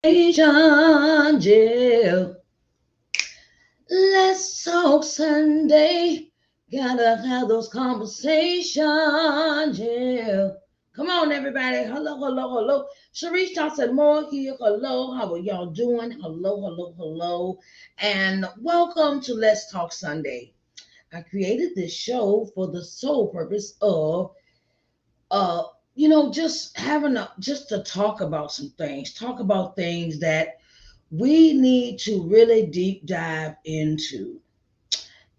Asian Jill. Let's talk Sunday. Gotta have those conversations, yeah. Come on, everybody. Hello, hello, hello. Sharice Johnson Moore here. Hello, how are y'all doing? Hello, hello, hello. And welcome to Let's Talk Sunday. I created this show for the sole purpose of uh just having just to talk about some things, talk about things that we need to really deep dive into.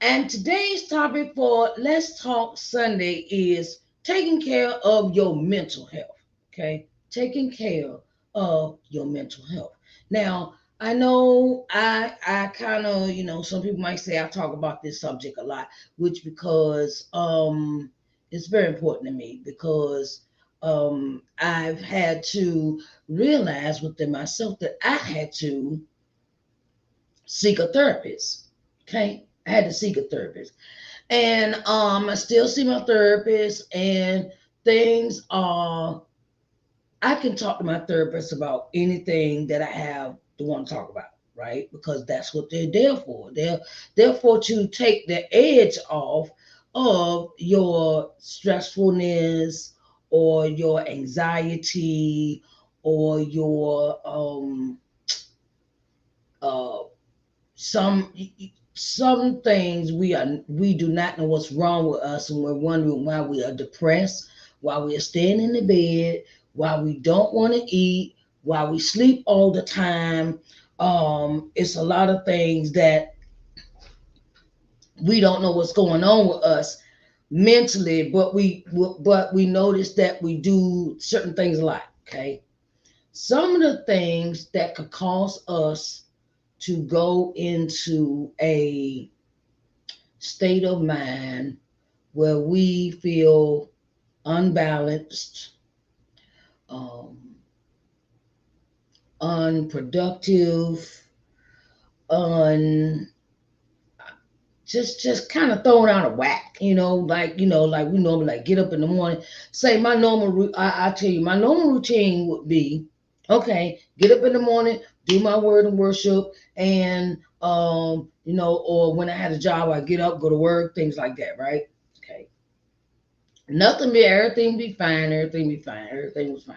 And today's topic for Let's Talk Sunday is taking care of your mental health. Okay, taking care of your mental health. Now, I know I kind of, some people might say I talk about this subject a lot, which because it's very important to me because I've had to realize within myself that I had to seek a therapist. Okay, I had to seek a therapist, and I still see my therapist, and things are. I can talk to my therapist about anything that I have to want to talk about, right? Because that's what they're there for. They're there for to take the edge off of your stressfulness or your anxiety or your uh some some things we do not know what's wrong with us, and we're wondering why we are depressed, why we are staying in the bed, why we don't want to eat, why we sleep all the time. It's a lot of things that we don't know what's going on with us mentally, but we notice that we do certain things a lot. Okay, some of the things that could cause us to go into a state of mind where we feel unbalanced, um, unproductive, un just kind of thrown out of whack, like we normally like get up in the morning. Say my I tell you, my normal routine would be okay, get up in the morning, do my word and worship, and or when I had a job, I get up, go to work, things like that, right? Okay, nothing be everything be fine, everything be fine, everything was fine.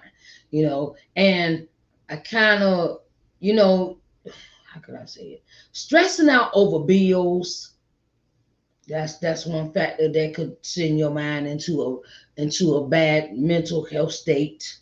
And I kind of, you know, how could I say it? Stressing out over bills. That's one factor that could send your mind into a bad mental health state.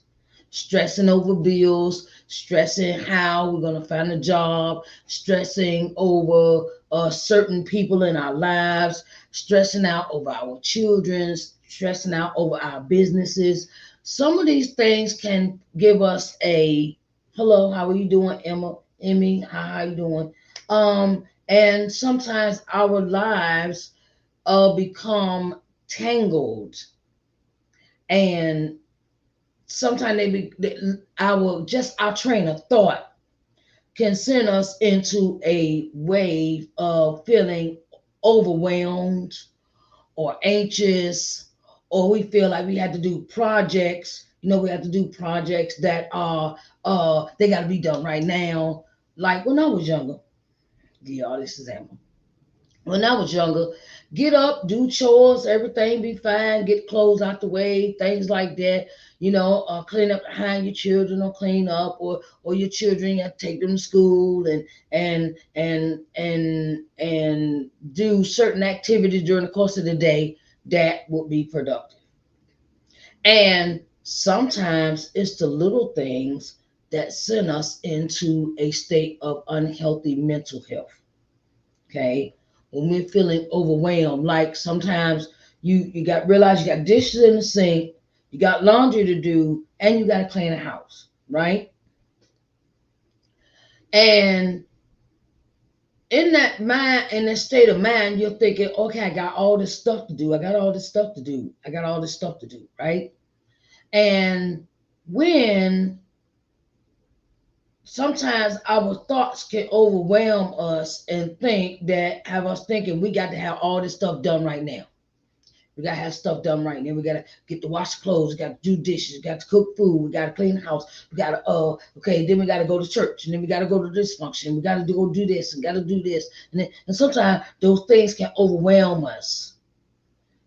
Stressing over bills, stressing how we're gonna find a job, stressing over certain people in our lives, stressing out over our children, stressing out over our businesses. Some of these things can give us a hello, how are you doing, Emma? Emmy, how are you doing? And sometimes our lives become tangled, and sometimes our train of thought can send us into a wave of feeling overwhelmed or anxious, or we feel like we have to do projects. We have to do projects that are they got to be done right now. Like when I was younger, give y'all this example. When I was younger, get up, do chores, everything be fine, get clothes out the way, things like that. Clean up behind your children, or clean up, or your children, you have to take them to school, and do certain activities during the course of the day that would be productive. And sometimes it's the little things that send us into a state of unhealthy mental health. Okay, when we're feeling overwhelmed, like sometimes you got realize you got dishes in the sink, you got laundry to do, and you got to clean the house, right? And in that state of mind, you're thinking, okay, I got all this stuff to do, I got all this stuff to do, I got all this stuff to do, right? And when sometimes our thoughts can overwhelm us and think that have us thinking we got to have all this stuff done right now. We gotta have stuff done right. And then we gotta get to wash clothes. We gotta do dishes. We got to cook food. We gotta clean the house. We gotta okay. Then we gotta go to church. And then we gotta go to this function. We gotta go do this and gotta do this. And sometimes those things can overwhelm us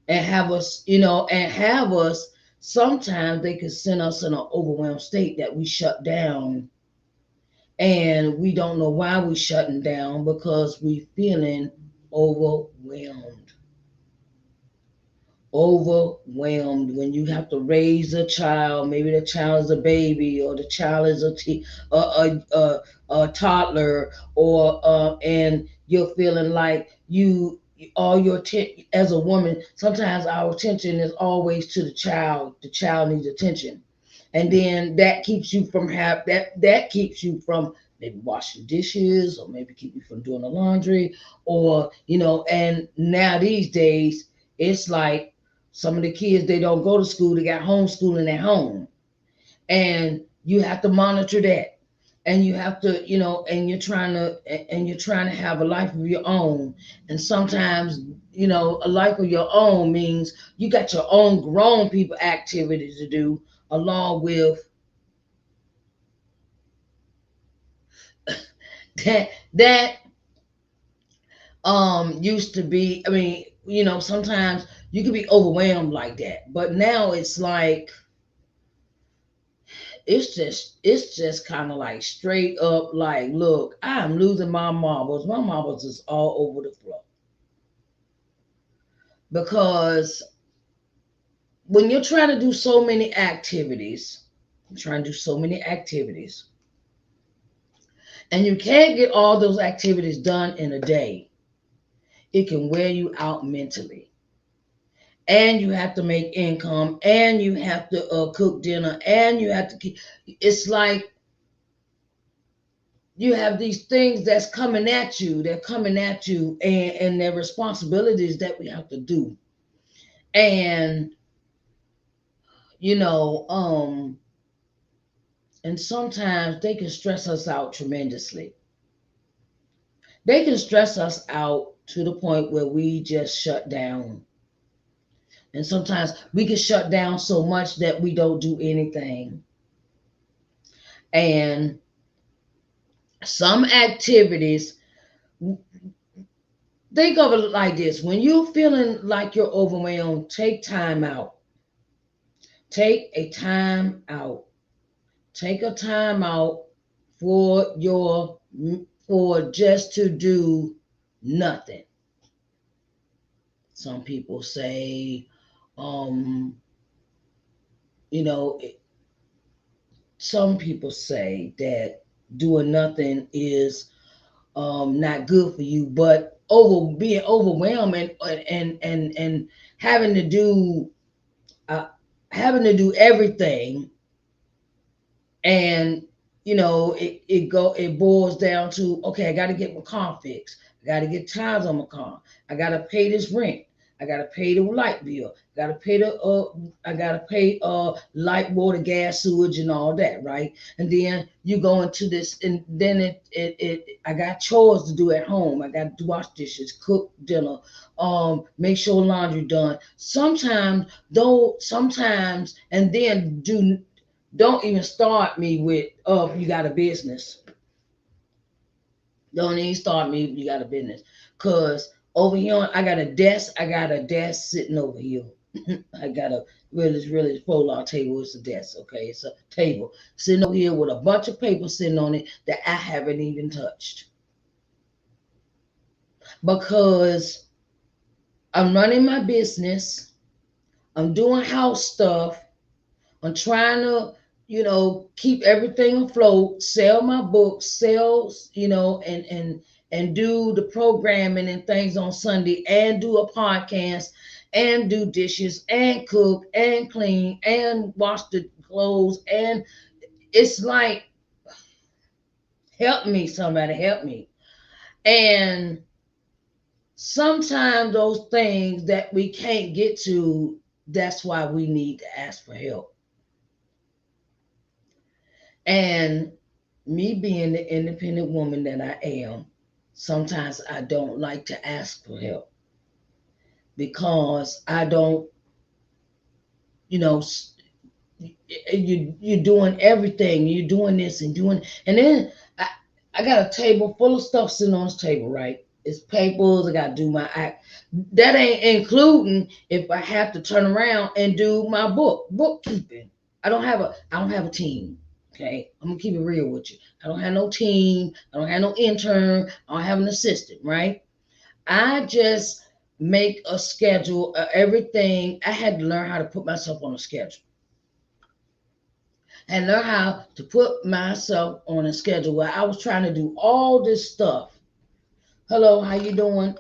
and have us, and have us. Sometimes they can send us in an overwhelmed state that we shut down, and we don't know why we shutting down because we feeling overwhelmed. Overwhelmed when you have to raise a child. Maybe the child is a baby, or the child is a toddler, or and you're feeling like all your as a woman. Sometimes our attention is always to the child. The child needs attention, and then that keeps you from that keeps you from maybe washing dishes, or maybe keep you from doing the laundry, or and now these days it's like some of the kids, they don't go to school, they got homeschooling at home, and you have to monitor that, and you have to, and you're trying to have a life of your own. And sometimes, a life of your own means you got your own grown people activities to do, along with that used to be, I mean, sometimes you can be overwhelmed like that, but now it's like it's just kind of like straight up like, look, I'm losing my marbles. My marbles is all over the floor. Because when you're trying to do so many activities, trying to do so many activities, and you can't get all those activities done in a day, it can wear you out mentally. And you have to make income, and you have to cook dinner, and you have to keep. It's like you have these things that's coming at you. They're coming at you, and they're responsibilities that we have to do. And you know um and sometimes they can stress us out tremendously. They can stress us out to the point where we just shut down. And sometimes we can shut down so much that we don't do anything. And some activities, think of it like this: when you're feeling like you're overwhelmed, take time out. Take a time out. Take a time out for your for just to do nothing. Some people say, um, you know, some people say that doing nothing is not good for you, but being overwhelmed, and having to do uh, everything. And it boils down to, okay, I got to get my car fixed. I got to get tires on my car. I got to pay this rent. I got to pay the light bill. I got to pay light, water, gas, sewage, and all that, right? And then you go into this, and then I got chores to do at home. I got to wash dishes, cook dinner, make sure laundry done. Sometimes, and then don't even start me with, oh, you got a business. Don't even start me if you got a business. Cause over here, I got a desk sitting over here. I got a really fold out table. It's a desk, okay? It's a table sitting over here with a bunch of paper sitting on it that I haven't even touched. Because I'm running my business, I'm doing house stuff, I'm trying to, keep everything afloat, sell my books, and do the programming and things on Sunday, and do a podcast, and do dishes, and cook, and clean, and wash the clothes. And it's like, help me, somebody, help me. And sometimes those things that we can't get to, that's why we need to ask for help. And me being the independent woman that I am, sometimes I don't like to ask for help. because I don't, you know, you're doing everything. You're doing this and doing, and then I got a table full of stuff sitting on this table, right? It's papers. I got to do my act. That ain't including if I have to turn around and do my bookkeeping. I don't have a team. Okay, I'm gonna keep it real with you. I don't have no team. I don't have no intern. I don't have an assistant. Right? I just make a schedule of everything. I had to learn how to put myself on a schedule and learn how to put myself on a schedule where I was trying to do all this stuff. Hello, how you doing?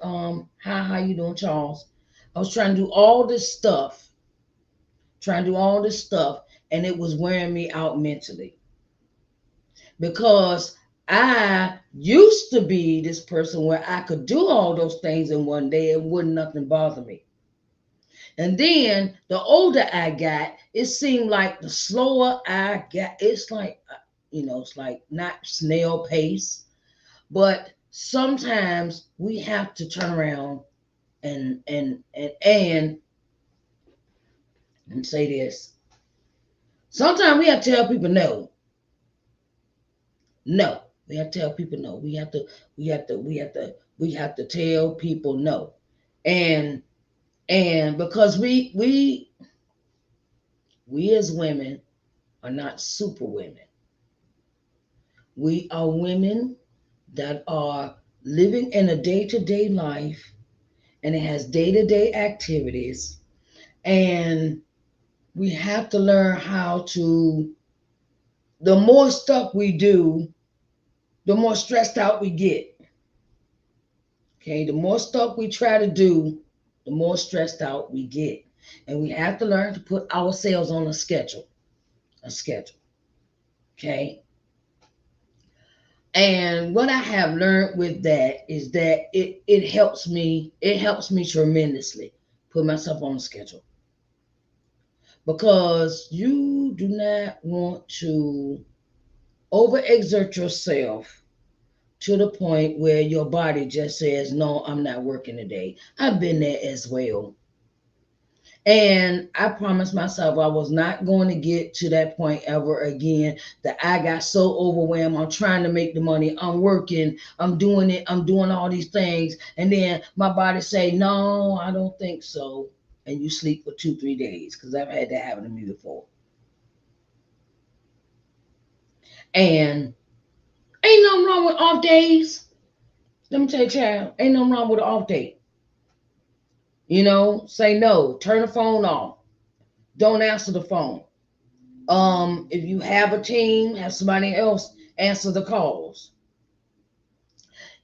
How you doing, Charles? I was trying to do all this stuff, and it was wearing me out mentally because I used to be this person where I could do all those things in one day and wouldn't nothing bother me. And then the older I got, it seemed like the slower I got, it's like, it's like not snail pace, but sometimes we have to turn around and and say this. Sometimes we have to tell people no, no. We have to tell people no. We have to tell people no, and because we as women are not super women. We are women that are living in a day to day life and it has day to day activities. And we have to learn how to, the more stuff we do, the more stressed out we get. Okay, the more stuff we try to do, the more stressed out we get. And we have to learn to put ourselves on a schedule. A schedule. Okay. And what I have learned with that is that it helps me tremendously put myself on a schedule because you do not want to overexert yourself to the point where your body just says, no, I'm not working today. I've been there as well. And I promised myself I was not going to get to that point ever again. That I got so overwhelmed. I'm trying to make the money. I'm working. I'm doing it. I'm doing all these things. And then my body say, no, I don't think so. And you sleep for 2, 3 days because I've had that happen to me before. And ain't nothing wrong with off days. Let me tell you, child, ain't nothing wrong with an off day. Say no. Turn the phone off. Don't answer the phone. If you have a team, have somebody else answer the calls.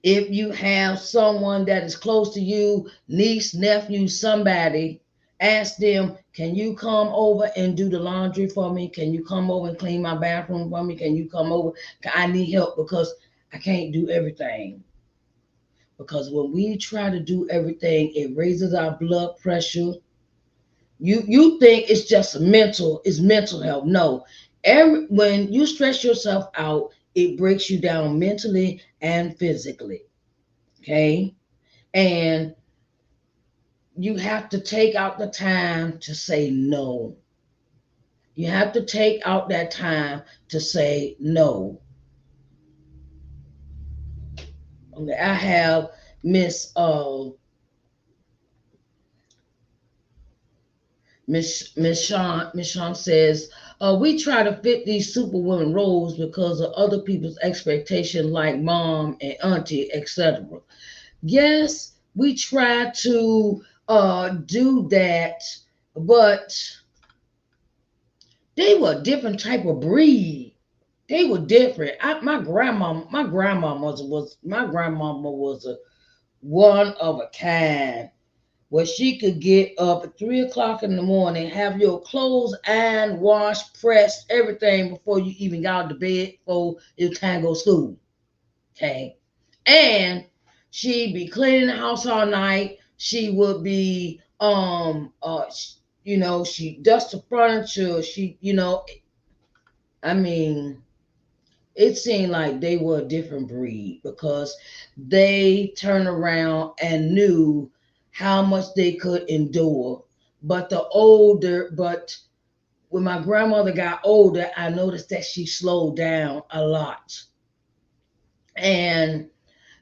If you have someone that is close to you, niece, nephew, somebody, ask them, can you come over and do the laundry for me? Can you come over and clean my bathroom for me? Can you come over? I need help because I can't do everything. Because when we try to do everything, it raises our blood pressure. You think it's just it's mental health. No. When you stress yourself out, it breaks you down mentally and physically. Okay? And you have to take out the time to say no. You have to take out that time to say no. Okay, I have Miss Sean says, we try to fit these superwoman roles because of other people's expectations, like mom and auntie, etc. Yes, we try to do that, but they were a different type of breed. They were different. My grandmama was a one of a kind where she could get up at 3 o'clock in the morning, have your clothes ironed, washed, pressed, everything before you even got out of bed for your time to go to school. Okay. And she'd be cleaning the house all night. She would be she dust the furniture. I mean, it seemed like they were a different breed because they turned around and knew how much they could endure. But when my grandmother got older, I noticed that she slowed down a lot. And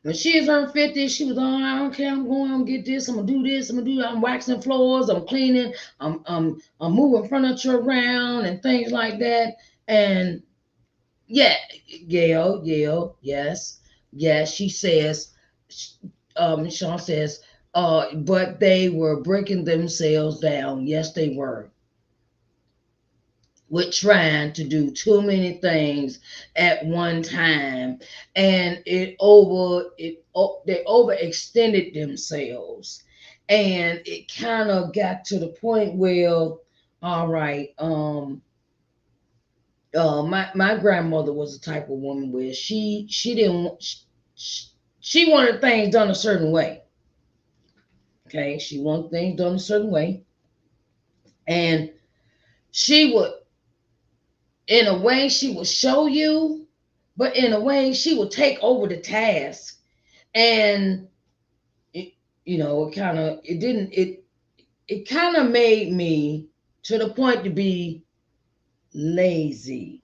when she was in her 50s, she was, oh, I don't care, I'm going, I'm gonna get this, I'm gonna do this, I'm gonna do that, I'm waxing floors, I'm cleaning, I'm moving furniture around and things like that. And yeah, Gail, yes, yes, she says, Sean says, but they were breaking themselves down. Yes, they were, with trying to do too many things at one time, and they overextended themselves, and it kind of got to the point where, all right, my grandmother was the type of woman where she didn't she wanted things done a certain way. Okay, she wanted things done a certain way, and she would, in a way, she would show you, but in a way, she would take over the task, and it, it kind of it didn't it kind of made me to the point to be lazy,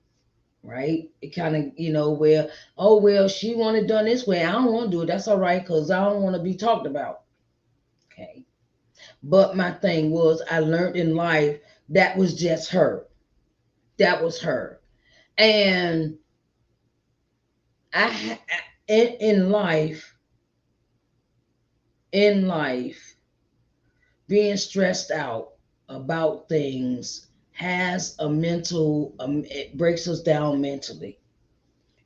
right? It kind of, where, oh, well, she want it done this way. I don't want to do it. That's all right, because I don't want to be talked about. Okay. But my thing was, I learned in life that was just her. That was her. And in life, being stressed out about things has a mental, it breaks us down mentally.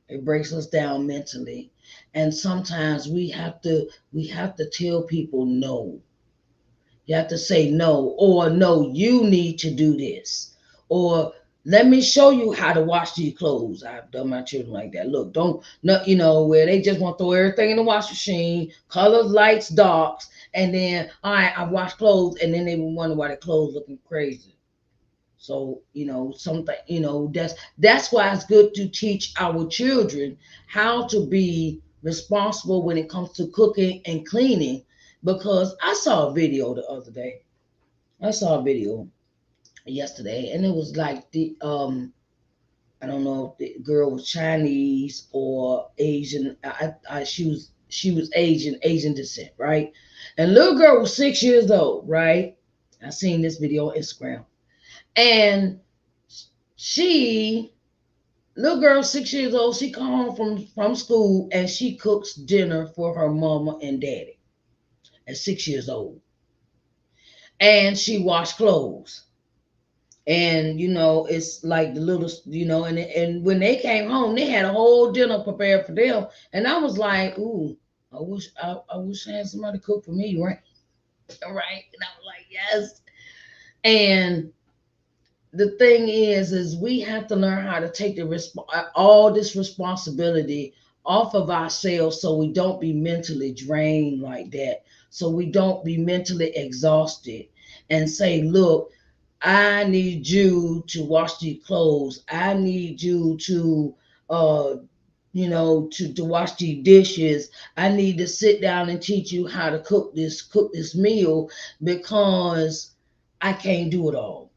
It breaks us down mentally. And sometimes we have to tell people no. You have to say no, or no, you need to do this, or let me show you how to wash these clothes. I've done my children like that. Look, don't, no, where they just want to throw everything in the wash machine, colors, lights, darks, and then, all right, I wash clothes, and then they will wonder why their clothes looking crazy. So, something, that's why it's good to teach our children how to be responsible when it comes to cooking and cleaning. Because I saw a video the other day. I saw a video yesterday, and it was like I don't know if the girl was Chinese or Asian. She was Asian descent, right? And little girl was 6 years old, right? I seen this video on Instagram, and she little girl 6 years old. She come home from school, and she cooks dinner for her mama and daddy at 6 years old, and she washed clothes. And it's like the little, and when they came home, they had a whole dinner prepared for them. And I was like, ooh, I wish I had somebody cook for me, right? Right. And I was like, yes. And the thing is we have to learn how to take all this responsibility off of ourselves, so we don't be mentally drained like that, so we don't be mentally exhausted, and say, look, I need you to wash these clothes. I need you to, to wash these dishes. I need to sit down and teach you how to cook this meal, because I can't do it all.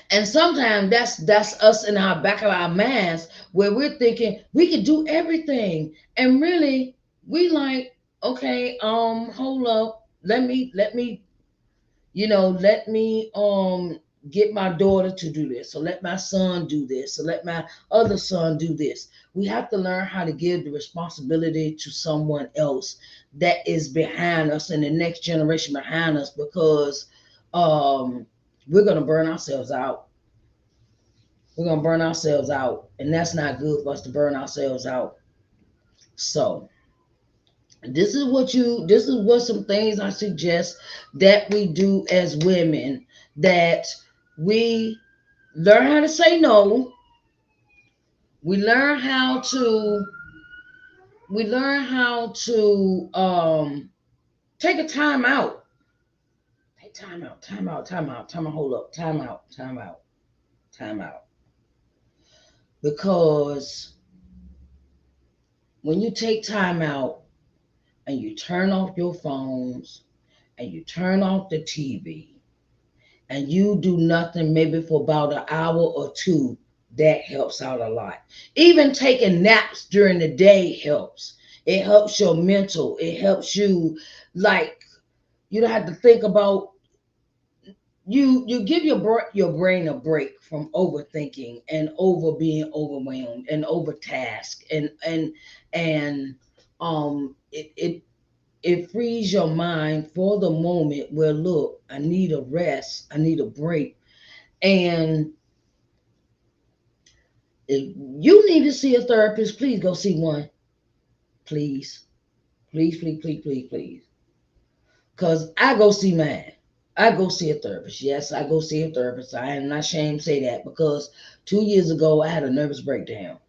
And sometimes that's us in our back of our minds, where we're thinking we can do everything, and really we like, okay, hold up, let me get my daughter to do this, or let my son do this, or let my other son do this. We have to learn how to give the responsibility to someone else that is behind us, and the next generation behind us, because um we're going to burn ourselves out. We're going to burn ourselves out, and that's not good for us to burn ourselves out. So this is what some things I suggest that we do as women, that we learn how to say no. We learn how to take a time out. Take time out, time out, time out, time out, hold up, time out, time out, time out. Because when you take time out, and you turn off your phones and you turn off the TV and you do nothing maybe for about an hour or two, that helps out a lot. Even taking naps during the day helps. It helps your mental. It helps you, like, you don't have to think about, you give your brain a break from overthinking and over being overwhelmed and overtasked, and it frees your mind for the moment where, look, I need a rest, I need a break. And if you need to see a therapist, please go see one. Please. Please, please, please, please, please. Because I go see mine. I go see a therapist. Yes, I go see a therapist. I am not ashamed to say that, because 2 years ago I had a nervous breakdown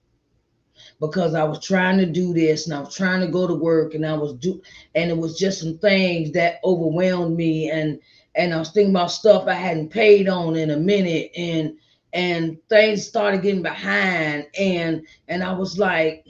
because I was trying to do this and I was trying to go to work, and and it was just some things that overwhelmed me, and I was thinking about stuff I hadn't paid on in a minute, and things started getting behind, and I was like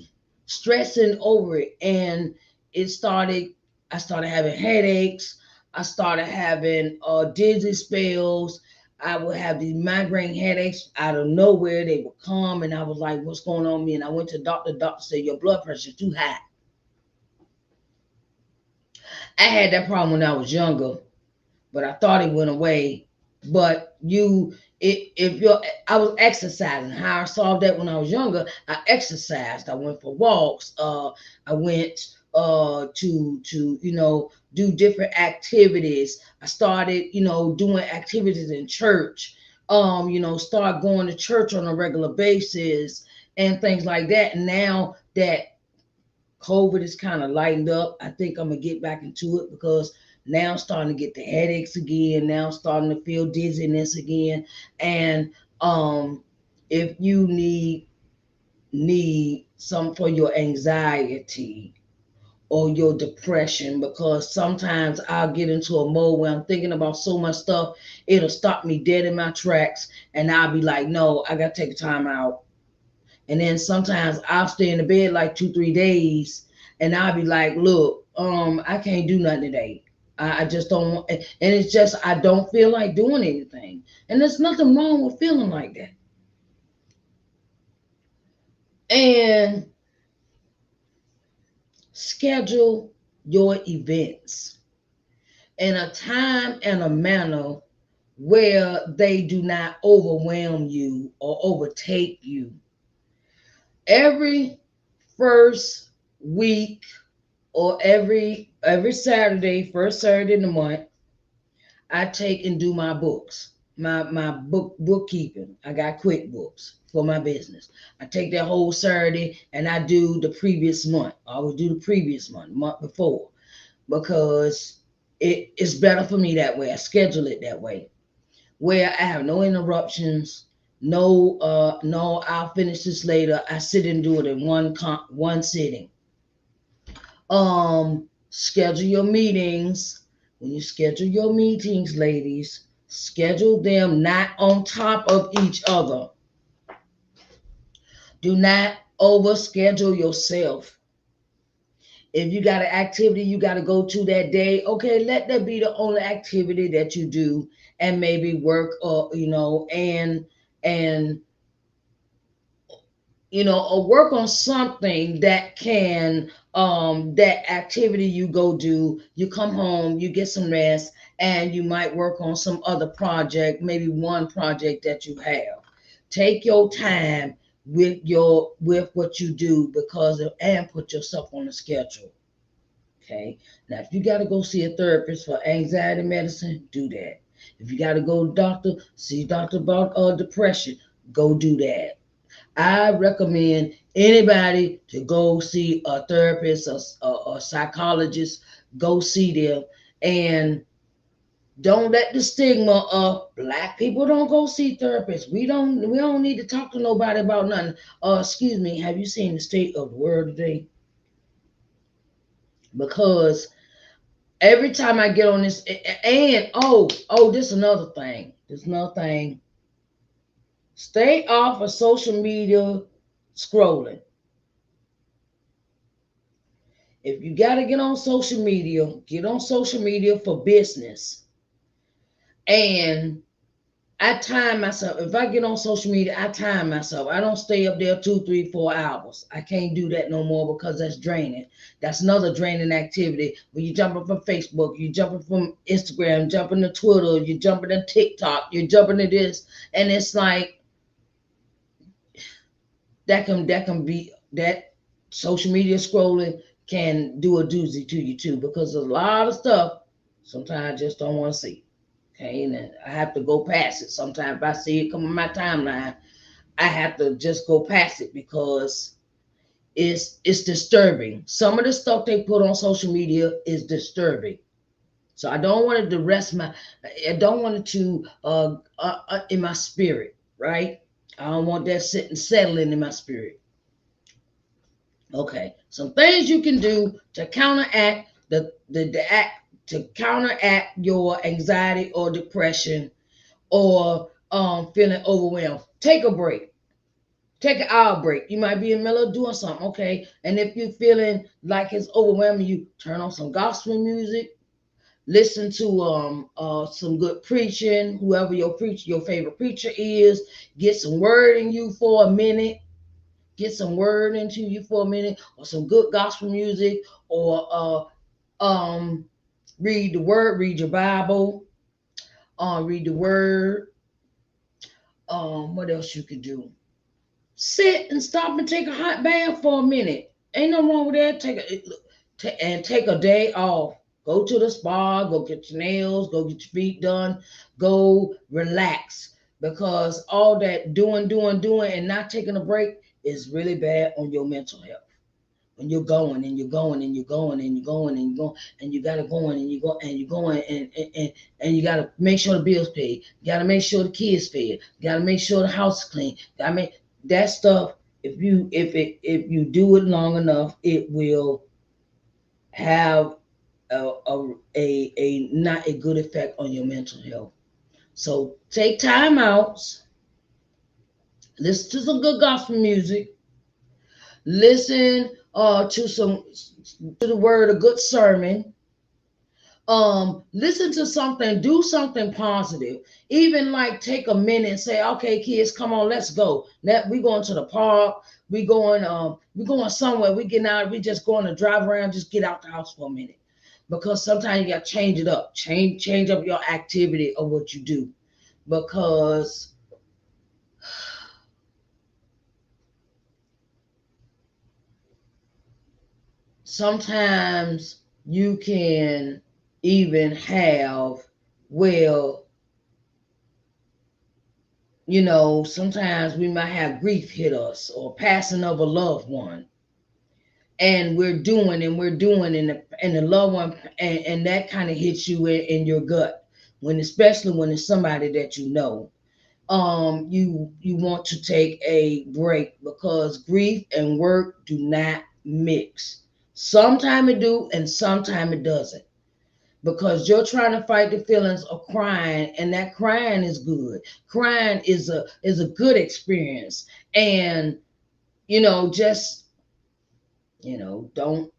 stressing over it, and it started I started having headaches. I started having dizzy spells. I would have these migraine headaches out of nowhere. They would come, and I was like, "What's going on with me?" And I went to the doctor. The doctor said, "Your blood pressure is too high." I had that problem when I was younger, but I thought it went away. But if you're, I was exercising. How I solved that when I was younger, I exercised. I went for walks. I went to do different activities. I started doing activities in church. Start going to church on a regular basis and things like that. And now that COVID is kind of lightened up, I think I'm gonna get back into it, because now I'm starting to get the headaches again. Now I'm starting to feel dizziness again. And if you need some for your anxiety or your depression, because sometimes I'll get into a mode where I'm thinking about so much stuff, it'll stop me dead in my tracks, and I'll be like, no, I gotta take a time out. And then sometimes I'll stay in the bed like 2, 3 days, and I'll be like, look, I can't do nothing today. I just don't, and it's just I don't feel like doing anything. And there's nothing wrong with feeling like that. And schedule your events in a time and a manner where they do not overwhelm you or overtake you. Every first week, or every Saturday, first Saturday in the month, I take and do my books, my bookkeeping. I got QuickBooks for my business. I take that whole Saturday and I do the previous month. I always do the previous month before, because it's better for me that way. I schedule it that way, where I have no interruptions. No, I'll finish this later. I sit and do it in one sitting. Schedule your meetings. When you schedule your meetings, ladies, schedule them not on top of each other. Do not overschedule yourself. If you got an activity you got to go to that day, okay, let that be the only activity that you do, and maybe work, and or work on something that can, that activity you go do, you come home, you get some rest, and you might work on some other project, maybe one project that you have. Take your time with what you do, because and put yourself on a schedule. Okay. Now, if you got to go see a therapist for anxiety medicine, do that. If you got to go to doctor, see doctor about depression, go do that. I recommend anybody to go see a therapist or psychologist. Go see them, and don't let the stigma of black people don't go see therapists. We don't need to talk to nobody about nothing. Excuse me, have you seen the state of the world today? Because every time I get on this, and this is another thing. There's another thing. Stay off of social media scrolling. If you got to get on social media for business. And I time myself. If I get on social media, I time myself. I don't stay up there 2, 3, 4 hours. I can't do that no more because that's draining. That's another draining activity. When you jumping from Facebook, you jumping from Instagram, jumping to Twitter, you jumping to TikTok, you're jumping to this, and it's like that can be that social media scrolling can do a doozy to you too because a lot of stuff sometimes I just don't want to see. Okay, and then I have to go past it. Sometimes if I see it come on my timeline, I have to just go past it because it's disturbing. Some of the stuff they put on social media is disturbing. So I don't want it to rest my. I don't want it to in my spirit, right? I don't want that sitting settling in my spirit. Okay, some things you can do to counteract the act to counteract your anxiety or depression or feeling overwhelmed. Take a break. Take an hour break. You might be in the middle of doing something, okay? And if you're feeling like it's overwhelming you, turn on some gospel music, listen to some good preaching, whoever your favorite preacher is, get some word in you for a minute, get some word into you for a minute, or some good gospel music, or read the word, read your Bible, read the word. What else you could do? Sit and stop and take a hot bath for a minute. Ain't no wrong with that. Take a day off. Go to the spa. Go get your nails. Go get your feet done. Go relax because all that doing, and not taking a break is really bad on your mental health. When you're going and you're going and you're going and you're going and you're going and you gotta go in and you go and you're going and you gotta make sure the bills paid. You gotta make sure the kids fed. You gotta make sure the house is clean. You gotta make that stuff. If you do it long enough, it will have a not a good effect on your mental health. So take time outs, listen to some good gospel music, listen to the word, a good sermon, listen to something, do something positive, even like take a minute and say, okay kids, come on, let's go, we going to the park, we going somewhere, we getting out, we just going to drive around, just get out the house for a minute, because sometimes you got to change it up, change up your activity of what you do, because sometimes you can even have, well, sometimes we might have grief hit us or passing of a loved one, and we're doing, and the loved one, and that kind of hits you in your gut, when especially when it's somebody that you know. You want to take a break because grief and work do not mix. Sometimes it do, and sometimes it doesn't, because you're trying to fight the feelings of crying, and that crying is good. Crying is a good experience, and just don't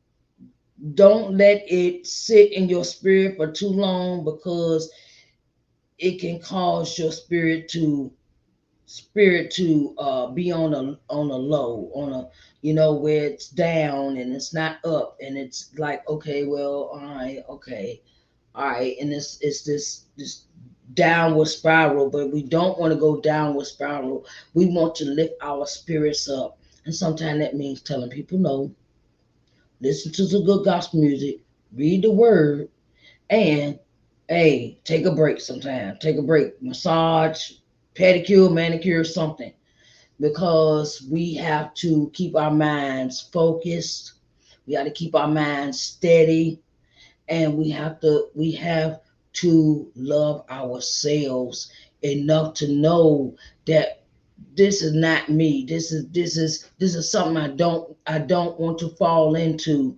let it sit in your spirit for too long, because it can cause your spirit to be on a low, on a where it's down and it's not up, and it's like, okay, well, all right, and it's this downward spiral. But we don't want to go downward spiral. We want to lift our spirits up, and sometimes that means telling people no, listen to some good gospel music, read the word, and hey, take a break sometime. Take a break, massage, pedicure, manicure, something, because we have to keep our minds focused. We got to keep our minds steady, and we have to love ourselves enough to know that this is not me. This is something I don't want to fall into,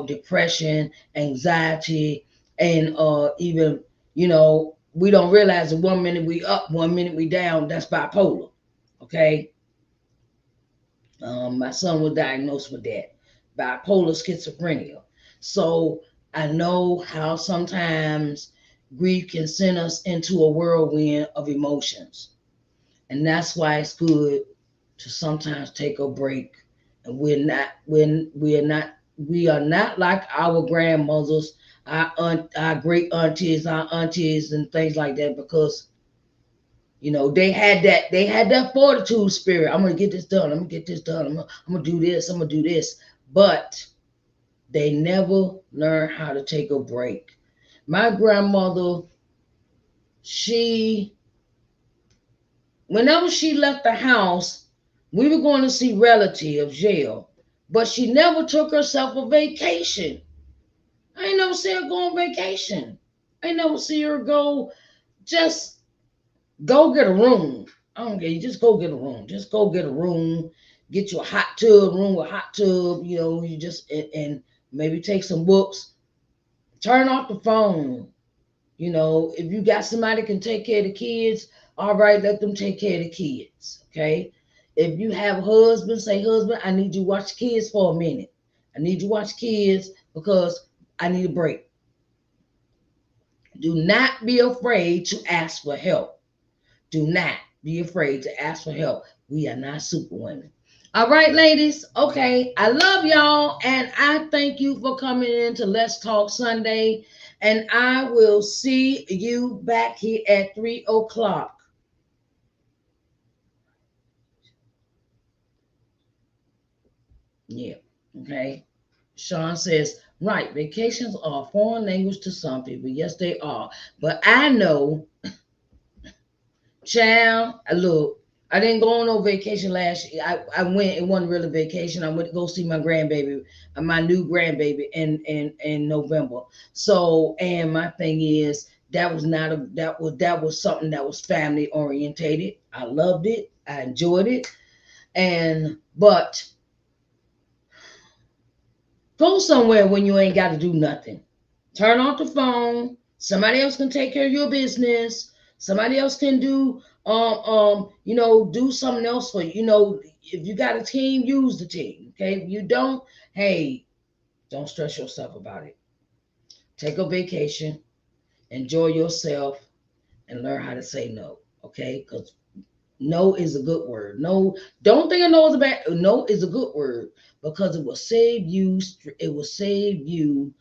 depression, anxiety, and even we don't realize that 1 minute we up, 1 minute we down. That's bipolar. Okay. My son was diagnosed with that, bipolar schizophrenia. So I know how sometimes grief can send us into a whirlwind of emotions. And that's why it's good to sometimes take a break. And we are not like our grandmothers, our great aunties, our aunties and things like that, because they had that fortitude spirit. I'm gonna get this done. I'm gonna get this done. I'm gonna do this. I'm gonna do this. But they never learn how to take a break. My grandmother, she whenever she left the house, we were going to see relatives, jail. But she never took herself a vacation. I ain't never see her go on vacation. I ain't never see her just go get a room. I don't care. You just go get a room. Just go get a room. Get you a hot tub, room with a hot tub. You just and maybe take some books. Turn off the phone. If you got somebody that can take care of the kids, all right, let them take care of the kids. Okay. If you have a husband, say, husband, I need you to watch the kids for a minute. I need you to watch kids because I need a break. Do not be afraid to ask for help. Do not be afraid to ask for help. We are not superwomen. All right, ladies. Okay. I love y'all. And I thank you for coming in to Let's Talk Sunday. And I will see you back here at 3 o'clock. Yeah. Okay. Sean says, right. Vacations are a foreign language to some people. Yes, they are. But I know, child, look, I didn't go on no vacation last year. I went, it wasn't really vacation. I went to go see my grandbaby, my new grandbaby in November. So, and my thing is that was not a that was something that was family orientated. I loved it. I enjoyed it. But go somewhere when you ain't got to do nothing. Turn off the phone. Somebody else can take care of your business. Somebody else can do something else for you. If you got a team, use the team. Okay. If you don't, hey, don't stress yourself about it. Take a vacation, enjoy yourself, and learn how to say no. Okay? Because no is a good word. No, don't think a no is a bad. No is a good word because it will save you. It will save you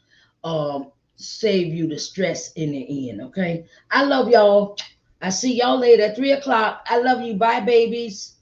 the stress in the end. Okay. I love y'all. I see y'all later at 3 o'clock. I love you. Bye, babies.